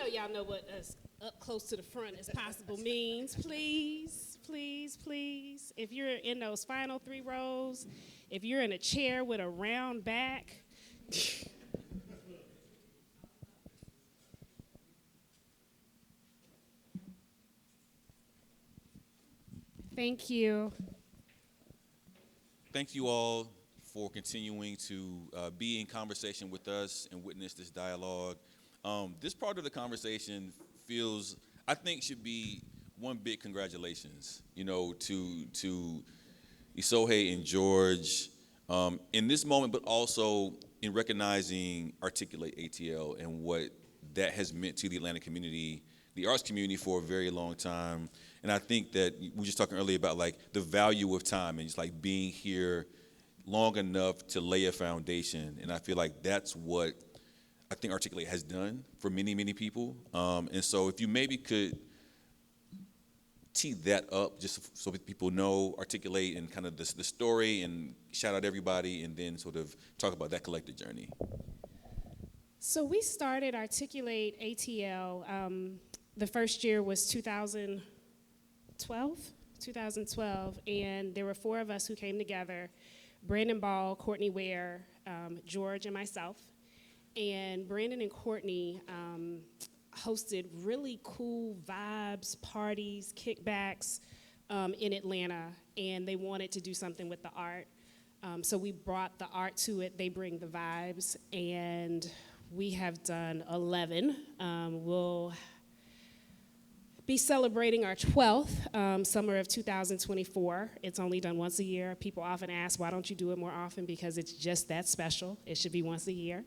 know y'all know what as up close to the front as possible means. Please, please, please. If you're in those final 3 rows, if you're in a chair with a round back, thank you. Thank you all for continuing to be in conversation with us and witness this dialogue. This part of the conversation feels, I think, should be one big congratulations, to Esohe and George in this moment, but also in recognizing Articulate ATL and what that has meant to the Atlanta community, the arts community, for a very long time. And I think that we were just talking earlier about like the value of time and just like being here long enough to lay a foundation. And I feel like that's what I think Articulate has done for many, many people. And so if you maybe could tee that up just so people know, Articulate and kind of the story, and shout out everybody, and then sort of talk about that collective journey. So we started Articulate ATL. The first year was 2012, and there were 4 of us who came together: Brandon Ball, Courtney Ware, George, and myself. And Brandon and Courtney hosted really cool vibes, parties, kickbacks in Atlanta, and they wanted to do something with the art. So we brought the art to it. They bring the vibes, and we have done 11. We'll be celebrating our 12th summer of 2024. It's only done once a year. People often ask, why don't you do it more often? Because it's just that special. It should be once a year.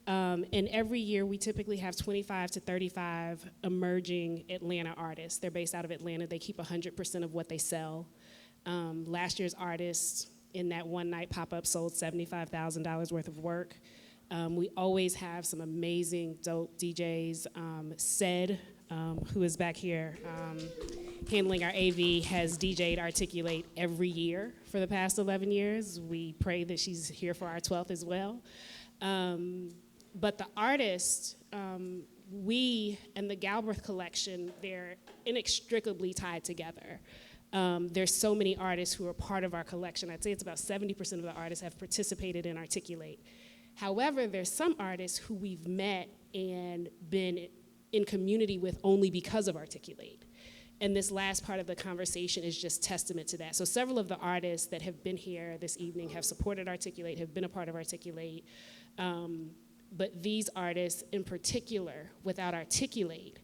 And every year we typically have 25 to 35 emerging Atlanta artists. They're based out of Atlanta. They keep 100% of what they sell. Last year's artists in that one night pop-up sold $75,000 worth of work. We always have some amazing, dope DJs. Said, who is back here handling our AV, has DJ'd Articulate every year for the past 11 years. We pray that she's here for our 12th as well. But the artists, we and the Galbreath collection, they're inextricably tied together. There's so many artists who are part of our collection. I'd say it's about 70% of the artists have participated in Articulate. However, there's some artists who we've met and been in community with only because of Articulate. And this last part of the conversation is just testament to that. So several of the artists that have been here this evening have supported Articulate, have been a part of Articulate. But these artists in particular, without Articulate,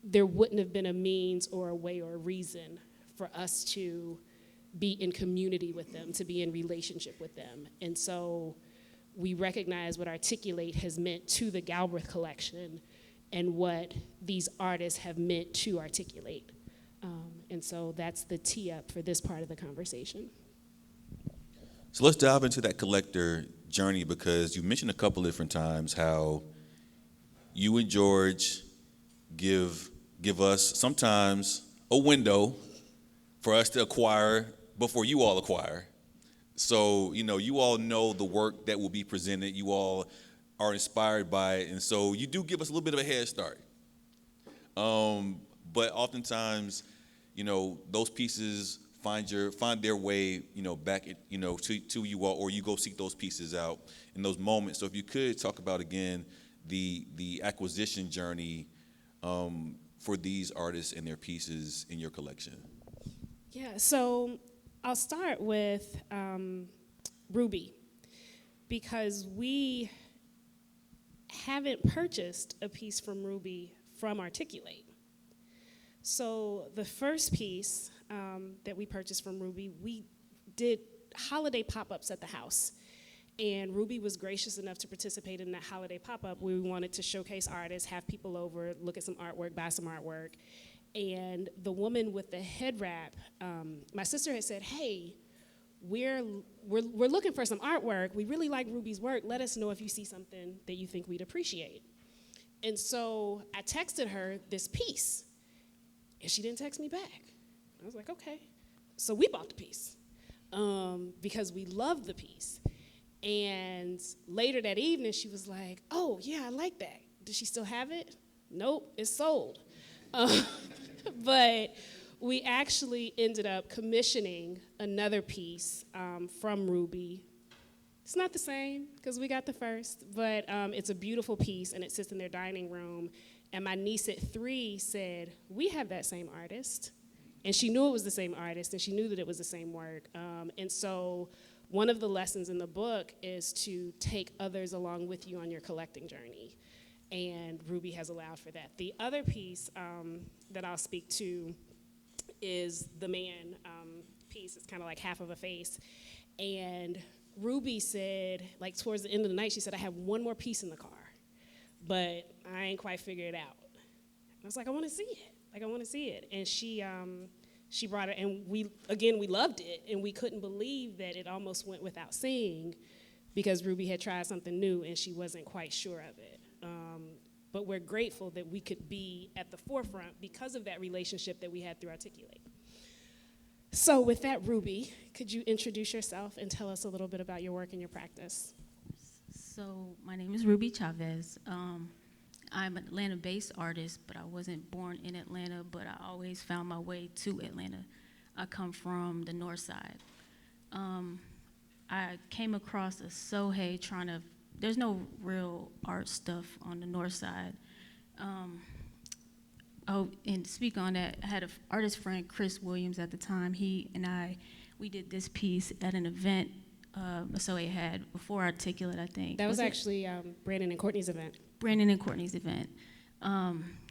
there wouldn't have been a means or a way or a reason for us to be in community with them, to be in relationship with them. And so we recognize what Articulate has meant to the Galbreath collection and what these artists have meant to Articulate. And so that's the tee up for this part of the conversation. So let's dive into that collector journey, because you mentioned a couple different times how you and George give us sometimes a window for us to acquire before you all acquire. So, you all know the work that will be presented. You all are inspired by it. And so you do give us a little bit of a head start. But oftentimes, those pieces find their way, back, to you all, or you go seek those pieces out in those moments. So if you could talk about, again, the acquisition journey for these artists and their pieces in your collection. Yeah, so I'll start with Ruby, because we haven't purchased a piece from Ruby from Articulate. So the first piece that we purchased from Ruby, we did holiday pop-ups at the house. And Ruby was gracious enough to participate in that holiday pop-up. We wanted to showcase artists, have people over, look at some artwork, buy some artwork. And the woman with the head wrap, my sister had said, hey, we're looking for some artwork. We really like Ruby's work. Let us know if you see something that you think we'd appreciate. And so I texted her this piece, and she didn't text me back. I was like, okay. So we bought the piece because we loved the piece. And later that evening, she was like, oh, yeah, I like that. Does she still have it? nope, it's sold. Uh, but we actually ended up commissioning another piece from Ruby. It's not the same because we got the first, but it's a beautiful piece and it sits in their dining room. And my niece at 3 said, we have that same artist. And she knew it was the same artist and she knew that it was the same work. And so one of the lessons in the book is to take others along with you on your collecting journey. And Ruby has allowed for that. The other piece that I'll speak to is the man piece. It's kind of like half of a face. And Ruby said, like towards the end of the night, she said, I have one more piece in the car, but I ain't quite figured it out. And I was like, I want to see it. Like, I want to see it. And she brought it, and we loved it, and we couldn't believe that it almost went without seeing because Ruby had tried something new, and she wasn't quite sure of it. But we're grateful that we could be at the forefront because of that relationship that we had through Articulate. So with that, Ruby, could you introduce yourself and tell us a little bit about your work and your practice? So my name is Ruby Chavez. I'm an Atlanta-based artist, but I wasn't born in Atlanta, but I always found my way to Atlanta. I come from the north side. I came across Esohe there's no real art stuff on the north side. And to speak on that, I had an artist friend, Chris Williams, at the time. He and we did this piece at an event Esohe had before Articulate, I think. That was actually Brandon and Courtney's event. Brandon and Courtney's event.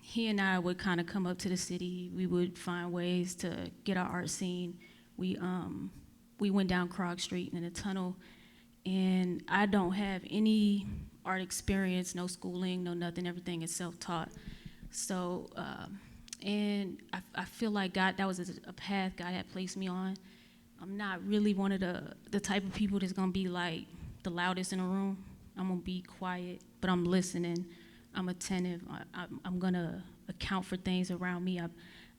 He and I would kind of come up to the city. We would find ways to get our art seen. We went down Krog Street in a tunnel, and I don't have any art experience, no schooling, no nothing. Everything is self-taught. So, and I feel like that was a path God had placed me on. I'm not really one of the type of people that's gonna be like the loudest in the room. I'm gonna be quiet, but I'm listening. I'm attentive. I'm gonna account for things around me.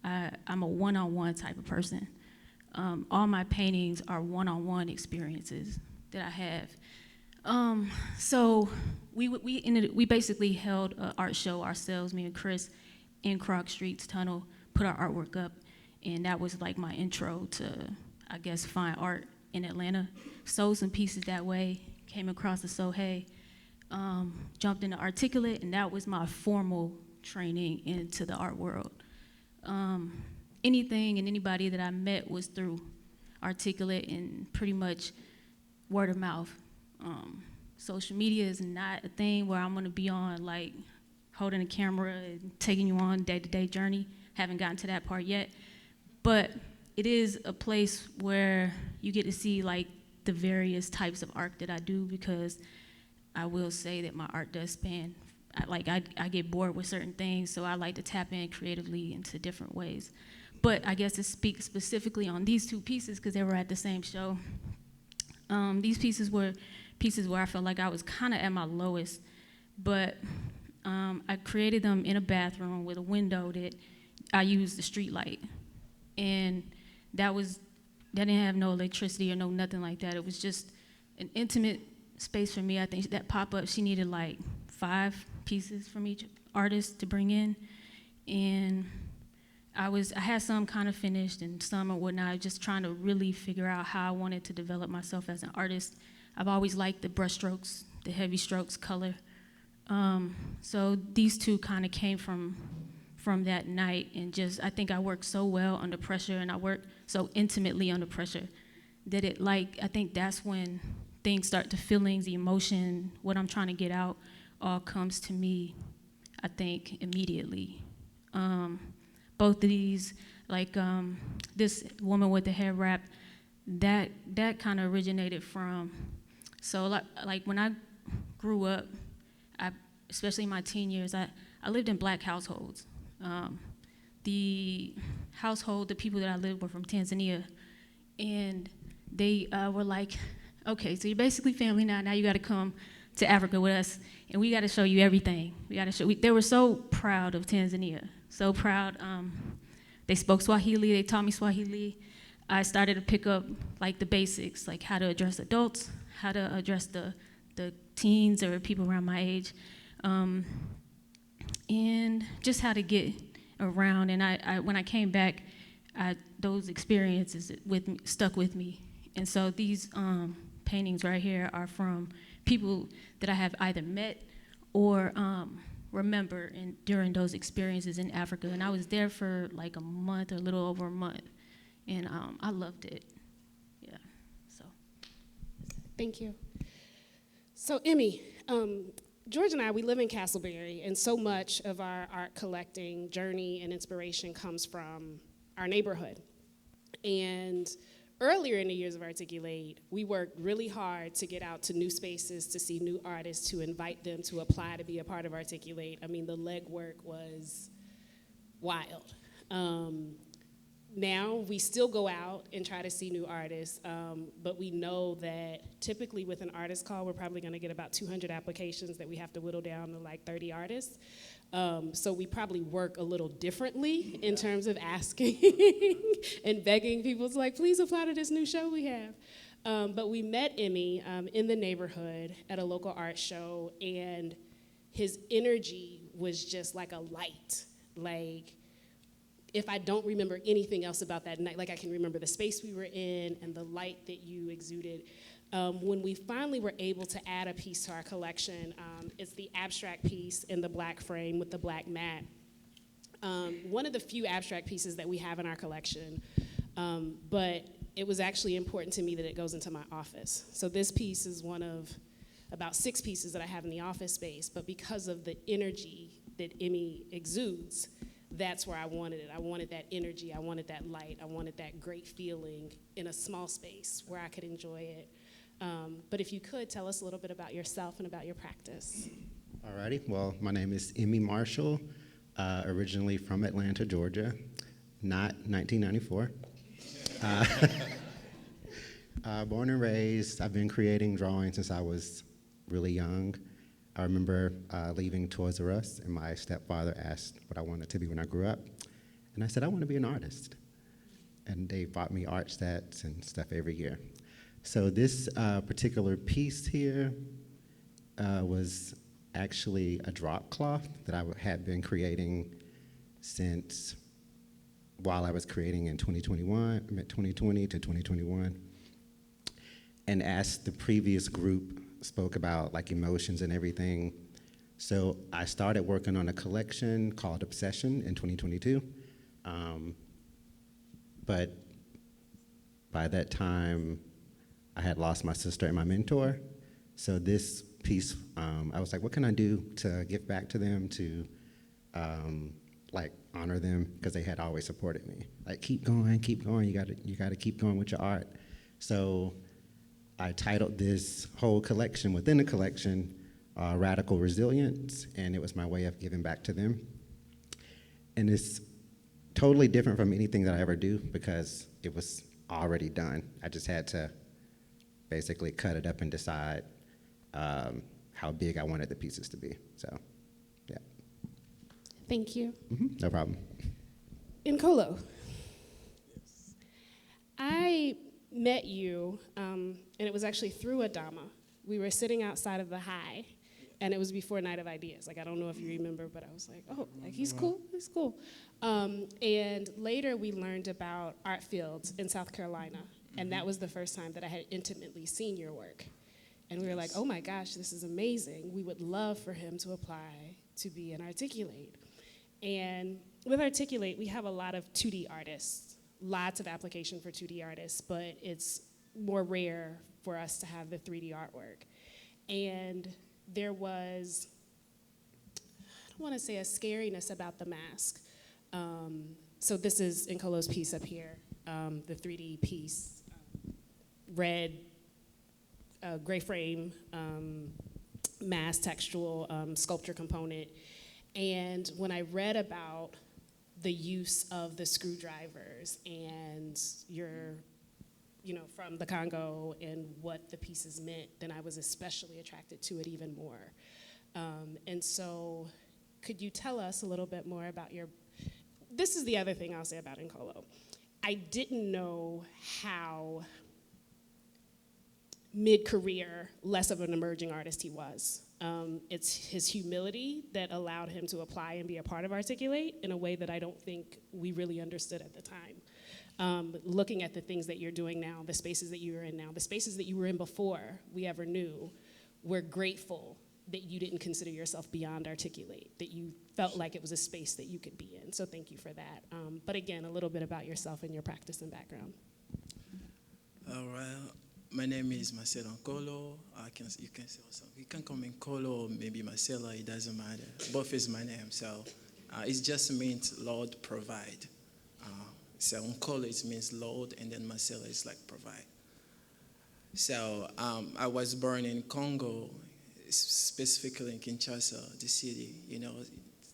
I'm a one-on-one type of person. All my paintings are one-on-one experiences that I have. So we basically held an art show ourselves, me and Chris, in Krog Street's tunnel, put our artwork up, and that was like my intro to, I guess, fine art in Atlanta. Sold some pieces that way, came across Esohe, jumped into Articulate, and that was my formal training into the art world. Anything and anybody that I met was through Articulate and pretty much word of mouth. Social media is not a thing where I'm gonna be on like holding a camera and taking you on day-to-day journey. Haven't gotten to that part yet, but it is a place where you get to see like the various types of art that I do, because I will say that my art does span. I get bored with certain things, so I like to tap in creatively into different ways. But I guess to speak specifically on these two pieces, because they were at the same show, these pieces were pieces where I felt like I was kind of at my lowest, but I created them in a bathroom with a window that I used the street light, and that didn't have no electricity or no nothing like that. It was just an intimate space for me. I think that pop-up, she needed like 5 pieces from each artist to bring in, and I had some kind of finished and some or whatnot, just trying to really figure out how I wanted to develop myself as an artist. I've always liked the brush strokes, the heavy strokes, color. So these two kind of came from that night, and just, I think I worked so well under pressure, and I worked so intimately under pressure that I think that's when things start, the feelings, the emotion, what I'm trying to get out, all comes to me, I think, immediately. Both of these, like this woman with the hair wrap, that kind of originated from, so like when I grew up, especially in my teen years, I lived in black households. The people that I lived were from Tanzania, and they were like, okay, so you're basically family now. Now you got to come to Africa with us, and we got to show you everything. They were so proud of Tanzania, so proud. They spoke Swahili. They taught me Swahili. I started to pick up like the basics, like how to address adults, how to address the teens or people around my age. and just how to get around. And I when I came back, those experiences stuck with me. And so these paintings right here are from people that I have either met or remember during those experiences in Africa. And I was there for like a month or a little over a month, and I loved it. Yeah, so. Thank you. So Emmy, George and I, we live in Castleberry, and so much of our art collecting journey and inspiration comes from our neighborhood. And earlier in the years of Articulate, we worked really hard to get out to new spaces, to see new artists, to invite them to apply to be a part of Articulate. I mean, the legwork was wild. Now we still go out and try to see new artists, but we know that typically with an artist call, we're probably gonna get about 200 applications that we have to whittle down to like 30 artists. So we probably work a little differently in terms of asking and begging people to like, please apply to this new show we have. But we met Emmy in the neighborhood at a local art show, and his energy was just like a light. Like, if I don't remember anything else about that night, like I can remember the space we were in and the light that you exuded. When we finally were able to add a piece to our collection, it's the abstract piece in the black frame with the black mat. One of the few abstract pieces that we have in our collection, but it was actually important to me that it goes into my office. So this piece is one of about 6 pieces that I have in the office space, but because of the energy that Emmy exudes, that's where I wanted it. I wanted that energy, I wanted that light, I wanted that great feeling in a small space where I could enjoy it. But if you could, tell us a little bit about yourself and about your practice. Alrighty, well, my name is Emmy Marshall, originally from Atlanta, Georgia, not 1994. Born and raised, I've been creating drawing since I was really young. I remember leaving Toys R Us, and my stepfather asked what I wanted to be when I grew up. And I said, I want to be an artist. And they bought me art sets and stuff every year. So this particular piece here was actually a drop cloth that I had been creating since while I was creating in 2020 to 2021. And as the previous group spoke about like emotions and everything, so I started working on a collection called Obsession in 2022. But by that time, I had lost my sister and my mentor. So this piece, I was like, what can I do to give back to them, to like honor them, because they had always supported me. Like, keep going, you gotta keep going with your art. So I titled this whole collection within the collection, Radical Resilience, and it was my way of giving back to them. And it's totally different from anything that I ever do because it was already done. I just had to basically cut it up and decide how big I wanted the pieces to be, so, yeah. Thank you. No problem. Nkola. Yes. I met you, and it was actually through ADAMA. We were sitting outside of the High, and it was before Night of Ideas. Like, I don't know if you remember, but I was like, oh, like, he's cool. And later we learned about art fields in South Carolina, and that was the first time that I had intimately seen your work. And we were like, oh my gosh, this is amazing. We would love for him to apply to be an Articulate. And with Articulate, we have a lot of 2D artists, lots of application for 2D artists, but it's more rare for us to have the 3D artwork. And there was, I don't want to say a scariness about the mask. So this is Nkola's piece up here, the 3D piece, red, gray frame, mask, textual sculpture component. And when I read about the use of the screwdrivers and from the Congo and what the pieces meant, then I was especially attracted to it even more. And so could you tell us a little bit more about this is the other thing I'll say about Nkola. I didn't know how mid-career, less of an emerging artist he was It's his humility that allowed him to apply and be a part of Articulate in a way that I don't think we really understood at the time. Looking at the things that you're doing now, the spaces that you are in now, the spaces that you were in before we ever knew, we're grateful that you didn't consider yourself beyond Articulate, that you felt like it was a space that you could be in. So thank you for that. But again, a little bit about yourself and your practice and background. All right. My name is Chavez and Nkola. You can say also. You can call me Nkola or maybe Masela. It doesn't matter. Both is my name. So it just means Lord provide. So Nkola it means Lord, and then Masela is like provide. So I was born in Congo, specifically in Kinshasa, the city. You know,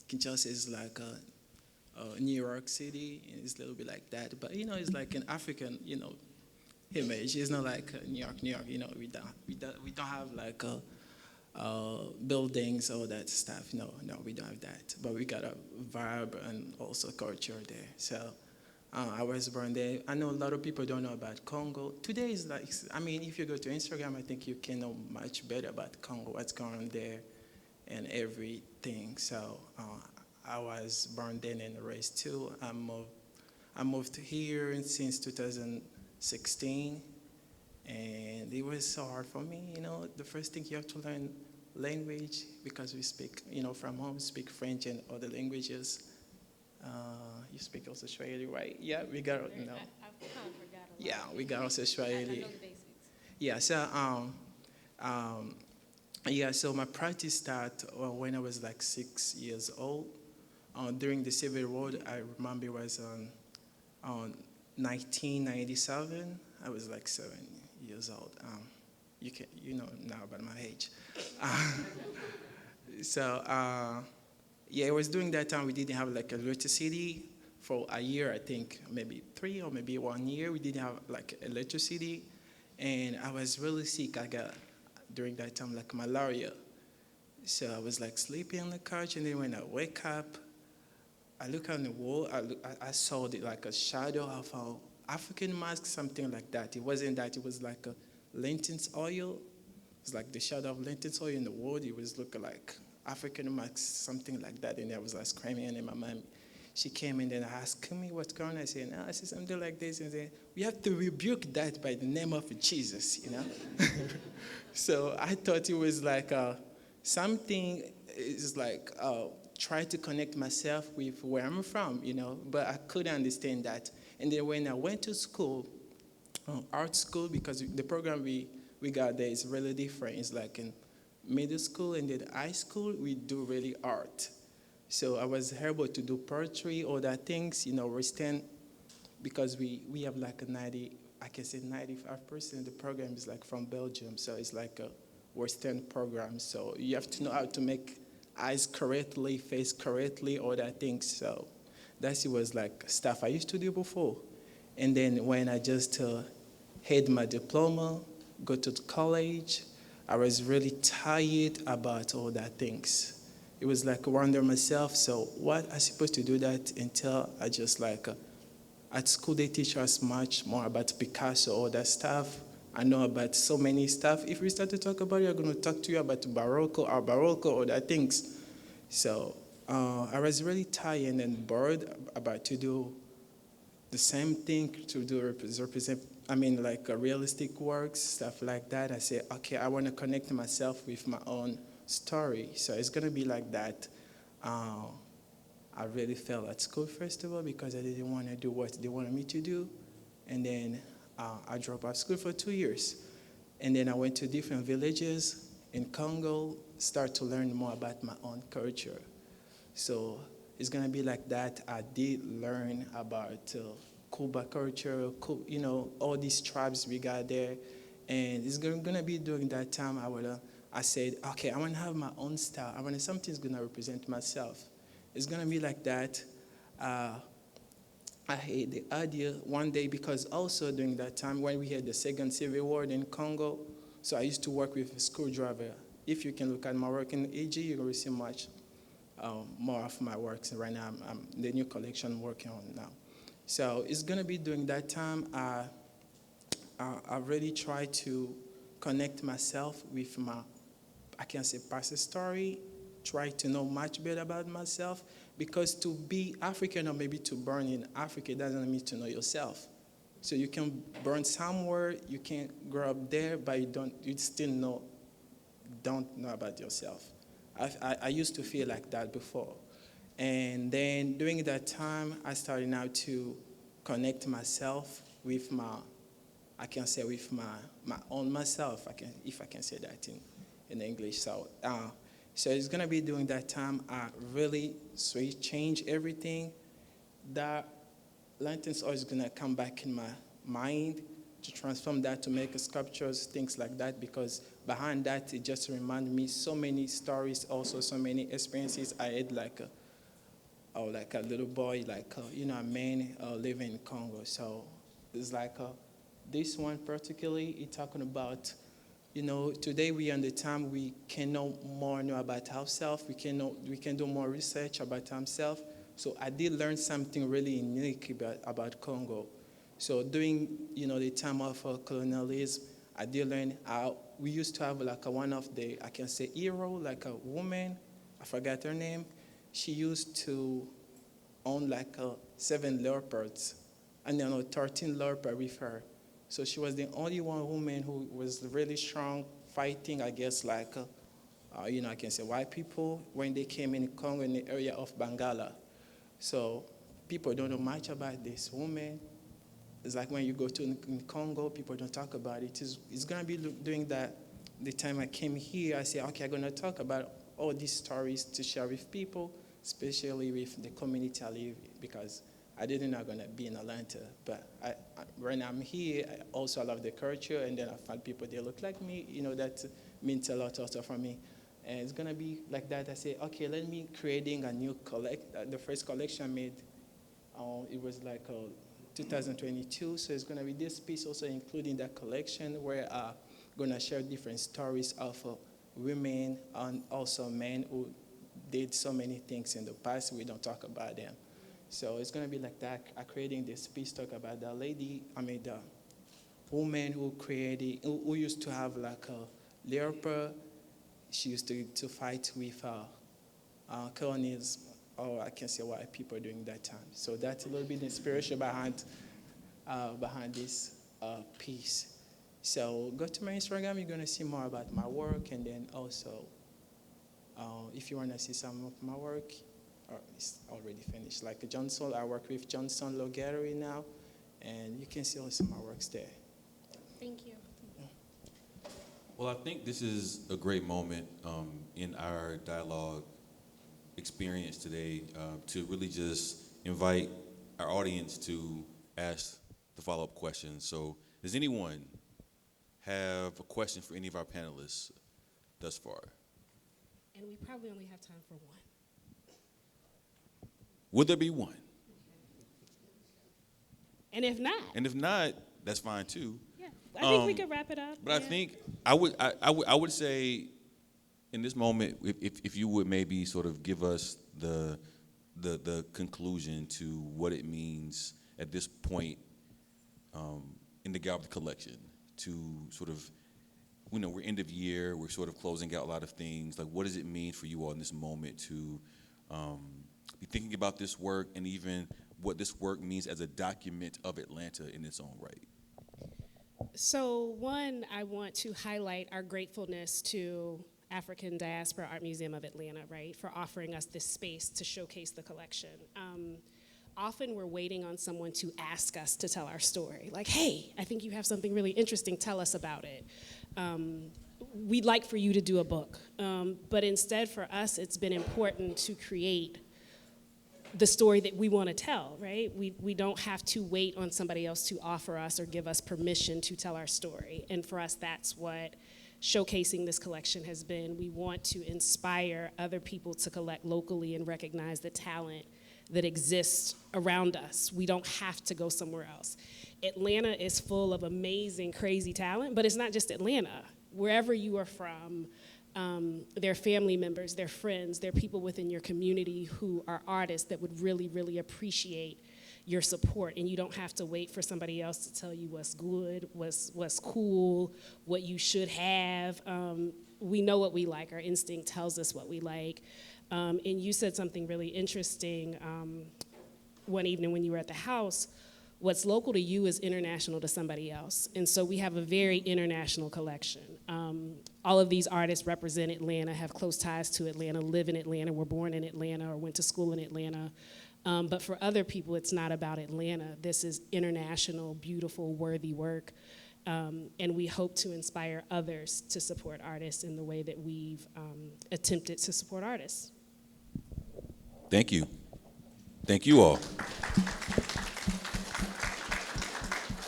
Kinshasa is like a New York City, and it's a little bit like that. But you know, it's like an African, you know, image. It's not like New York. You know, we don't have like buildings, all that stuff. No, we don't have that. But we got a vibe and also culture there. So I was born there. I know a lot of people don't know about Congo. Today is like, I mean, if you go to Instagram, I think you can know much better about Congo, what's going on there, and everything. So I was born there and raised too. I moved here since 2016, and it was so hard for me. You know, the first thing you have to learn language, because we speak, you know, from home, speak French and other languages. You speak also Swahili, right? Yeah, we got, you know. I've kind of forgot a lot. Yeah, we got also Swahili. I know the basics. Yeah, so so my practice started when I was like 6 years old. During the Civil War, I remember it was on 1997. I was like 7 years old. You know now about my age. Yeah, it was during that time we didn't have like electricity for a year, I think, maybe 3 or maybe 1 year. We didn't have like electricity, and I was really sick. I got during that time like malaria, so I was like sleeping on the couch, and then when I wake up, I look on the wall. I saw like a shadow of an African mask, something like that. It wasn't that. It was like a lentils oil. It was like the shadow of lentils oil in the wall. It was looking like African mask, something like that. And I was like screaming, and my mom, she came in and asked me what's going on. I said, no, I said something like this. And said, we have to rebuke that by the name of Jesus, you know. So I thought it was like something is like try to connect myself with where I'm from, you know. But I couldn't understand that. And then when I went to school, art school, because the program we got there is really different. It's like in middle school and then high school, we do really art. So I was able to do poetry, all that things, you know, Western, because we have like a 95% of the program is like from Belgium. So it's like a Western program. So you have to know how to make eyes correctly, face correctly, all that things. So it was like stuff I used to do before. And then when I just had my diploma, go to college, I was really tired about all that things. It was like wonder myself, so what I supposed to do that until I just like, at school they teach us much more about Picasso, all that stuff. I know about so many stuff. If we start to talk about it, I'm going to talk to you about Baroque, all that things. So I was really tired and bored about to do the same thing, to do represent, like realistic works, stuff like that. I said, okay, I want to connect myself with my own story. So it's going to be like that. I really failed at school, first of all, because I didn't want to do what they wanted me to do. And then I dropped out of school for 2 years. And then I went to different villages in Congo, start to learn more about my own culture. So it's going to be like that. I did learn about Kuba culture, you know, all these tribes we got there. And it's going to be during that time I said, okay, I want to have my own style. I want something's going to represent myself. It's going to be like that. I had the idea one day, because also during that time when we had the second civil war in Congo, so I used to work with a screwdriver. If you can look at my work in AG, you're going to see much more of my works. Right now, I'm the new collection I'm working on now. So it's going to be during that time I really try to connect myself with I I can say, pass a story, try to know much better about myself, because to be African or maybe to born in Africa doesn't mean to know yourself. So you can born somewhere, you can grow up there, but you still don't know about yourself. I used to feel like that before. And then during that time, I started now to connect myself with I can say with my own myself, if I can say that in English. So it's gonna be during that time I really change everything. That lanterns always gonna come back in my mind to transform that to make sculptures, things like that, because behind that it just reminded me so many stories, also so many experiences I had, like a little boy, a man living in Congo. So it's like this one particularly, it's talking about, today we are in the time we can know about ourselves. We can do more research about ourselves. So I did learn something really unique about Congo. So during, the time of colonialism, I did learn how we used to have one of the, I can say, hero, like a woman, I forgot her name. She used to own 7 leopards, and 13 leopards with her. So she was the only one woman who was really strong, fighting against I can say white people when they came in Congo, in the area of Bangala. So people don't know much about this woman. It's like when you go to in Congo, people don't talk about it. It's going to be doing that. The time I came here, I said, okay, I'm going to talk about all these stories to share with people, especially with the community I live in, because I didn't know I'm going to be in Atlanta. But when I'm here, I also love the culture, and then I find people that look like me, that means a lot also for me. And it's going to be like that. I say, okay, let me creating a new the first collection I made, it was 2022, so it's going to be this piece also including that collection where I'm going to share different stories of women and also men who did so many things in the past. We don't talk about them. So it's going to be like that. I'm creating this piece talk about the the woman who used to have a leopard. She used to fight with colonialism, or I can say white people during that time. So that's a little bit inspiration behind this piece. So go to my Instagram, you're going to see more about my work, and then also if you want to see some of my work, it's already finished. Like Johnson, I work with Johnson Law Gallery now, and you can see also my works there. Thank you. Well, I think this is a great moment in our dialogue experience today to really just invite our audience to ask the follow-up questions. So does anyone have a question for any of our panelists thus far? And we probably only have time for one. Would there be one? And if not, And if not, that's fine too. yeah, I think we could wrap it up. But yeah. I think I would say in this moment, if you would maybe sort of give us the conclusion to what it means at this point in the Galbreath collection to sort of, we're end of year, we're sort of closing out a lot of things. Like, what does it mean for you all in this moment to be thinking about this work, and even what this work means as a document of Atlanta in its own right? So one, I want to highlight our gratefulness to African Diaspora Art Museum of Atlanta, right, for offering us this space to showcase the collection. Often we're waiting on someone to ask us to tell our story. Like, hey, I think you have something really interesting, tell us about it. We'd like for you to do a book. But instead for us, it's been important to create the story that we want to tell, right? We don't have to wait on somebody else to offer us or give us permission to tell our story. And for us, that's what showcasing this collection has been. We want to inspire other people to collect locally and recognize the talent that exists around us. We don't have to go somewhere else. Atlanta is full of amazing, crazy talent, but it's not just Atlanta. Wherever you are from, their family members, their friends, their people within your community who are artists that would really, really appreciate your support. And you don't have to wait for somebody else to tell you what's good, what's cool, what you should have. we know what we like. Our instinct tells us what we like. And you said something really interesting one evening when you were at the house. What's local to you is international to somebody else. And so we have a very international collection. All of these artists represent Atlanta, have close ties to Atlanta, live in Atlanta, were born in Atlanta, or went to school in Atlanta. But for other people, it's not about Atlanta. This is international, beautiful, worthy work. And we hope to inspire others to support artists in the way that we've attempted to support artists. Thank you. Thank you all.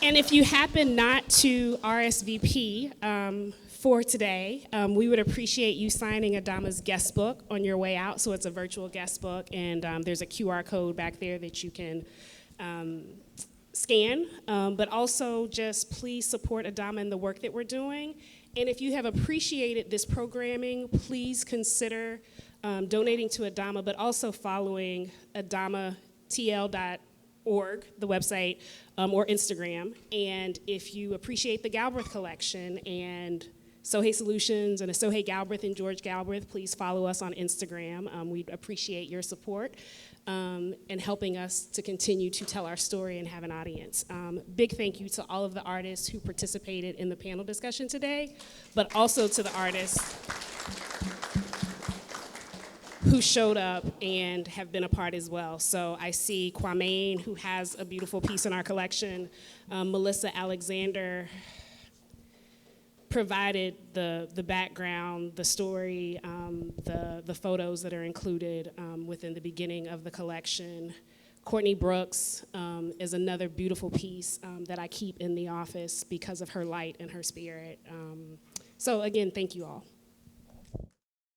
And if you happen not to RSVP for today, we would appreciate you signing ADAMA's guest book on your way out. So it's a virtual guest book, and there's a QR code back there that you can scan. But also just please support ADAMA and the work that we're doing. And if you have appreciated this programming, please consider donating to ADAMA, but also following adamatl.org, the website, or Instagram. And if you appreciate the Galbreath collection and Esohe Solutions and Esohe Galbreath and George Galbreath, please follow us on Instagram. We'd appreciate your support and helping us to continue to tell our story and have an audience. Big thank you to all of the artists who participated in the panel discussion today, but also to the artists who showed up and have been a part as well. So I see Kwame, who has a beautiful piece in our collection. Melissa Alexander provided the background, the story, the photos that are included within the beginning of the collection. Courtney Brooks is another beautiful piece that I keep in the office because of her light and her spirit. So again, thank you all.